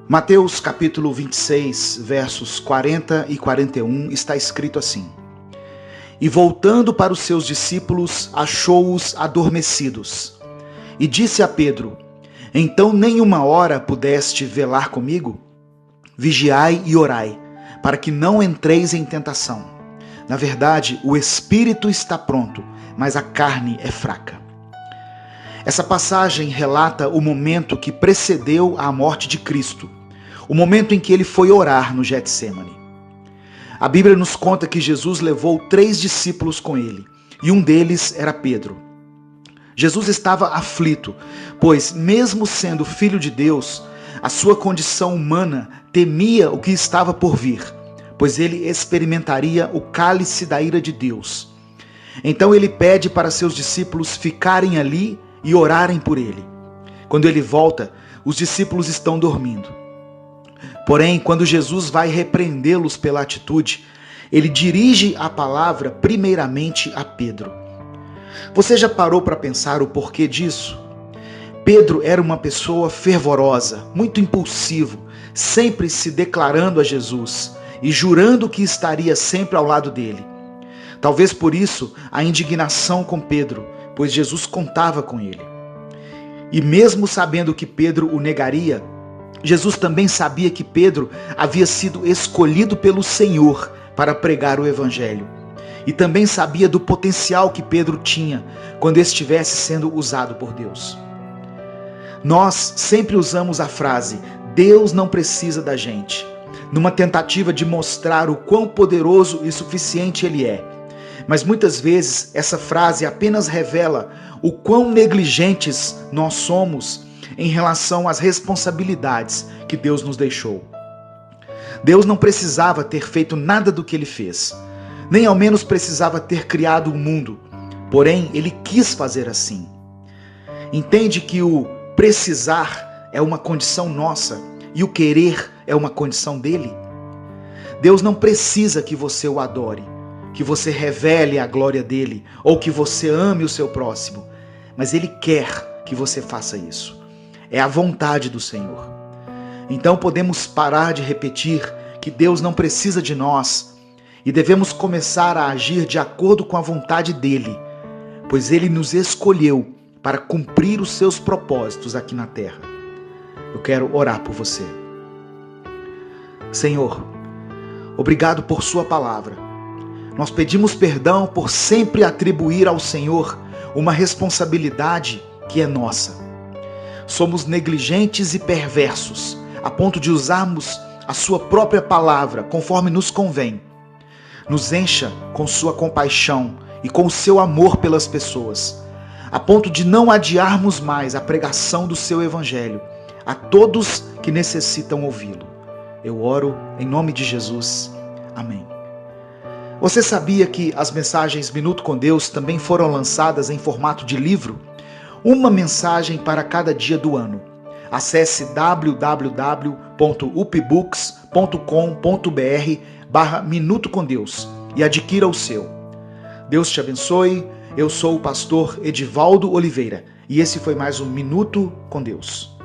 Mateus capítulo 26, versos 40 e 41, está escrito assim: E voltando para os seus discípulos, achou-os adormecidos. E disse a Pedro: Então nem uma hora pudeste velar comigo? Vigiai e orai, para que não entreis em tentação. Na verdade, o espírito está pronto, mas a carne é fraca. Essa passagem relata o momento que precedeu a morte de Cristo, o momento em que ele foi orar no Getsêmani. A Bíblia nos conta que Jesus levou 3 discípulos com ele, e um deles era Pedro. Jesus estava aflito, pois, mesmo sendo filho de Deus, a sua condição humana temia o que estava por vir, pois ele experimentaria o cálice da ira de Deus. Então ele pede para seus discípulos ficarem ali e orarem por ele. Quando ele volta, os discípulos estão dormindo. Porém, quando Jesus vai repreendê-los pela atitude, ele dirige a palavra primeiramente a Pedro. Você já parou para pensar o porquê disso? Pedro era uma pessoa fervorosa, muito impulsivo, sempre se declarando a Jesus e jurando que estaria sempre ao lado dele. Talvez por isso a indignação com Pedro, pois Jesus contava com ele. E mesmo sabendo que Pedro o negaria, Jesus também sabia que Pedro havia sido escolhido pelo Senhor para pregar o Evangelho. E também sabia do potencial que Pedro tinha quando estivesse sendo usado por Deus. Nós sempre usamos a frase, Deus não precisa da gente, numa tentativa de mostrar o quão poderoso e suficiente Ele é. Mas muitas vezes essa frase apenas revela o quão negligentes nós somos em relação às responsabilidades que Deus nos deixou. Deus não precisava ter feito nada do que Ele fez, nem ao menos precisava ter criado o mundo, porém Ele quis fazer assim. Entende que o precisar é uma condição nossa e o querer é uma condição dele? Deus não precisa que você o adore, que você revele a glória dele ou que você ame o seu próximo, mas Ele quer que você faça isso. É a vontade do Senhor. Então podemos parar de repetir que Deus não precisa de nós e devemos começar a agir de acordo com a vontade dele, pois Ele nos escolheu para cumprir os seus propósitos aqui na terra. Eu quero orar por você. Senhor, obrigado por sua palavra. Nós pedimos perdão por sempre atribuir ao Senhor uma responsabilidade que é nossa. Somos negligentes e perversos, a ponto de usarmos a sua própria palavra conforme nos convém. Nos encha com sua compaixão e com o seu amor pelas pessoas, a ponto de não adiarmos mais a pregação do seu evangelho a todos que necessitam ouvi-lo. Eu oro em nome de Jesus. Amém. Você sabia que as mensagens Minuto com Deus também foram lançadas em formato de livro? Uma mensagem para cada dia do ano. Acesse www.upbooks.com.br/Minuto com Deus e adquira o seu. Deus te abençoe. Eu sou o pastor Edivaldo Oliveira e esse foi mais um Minuto com Deus.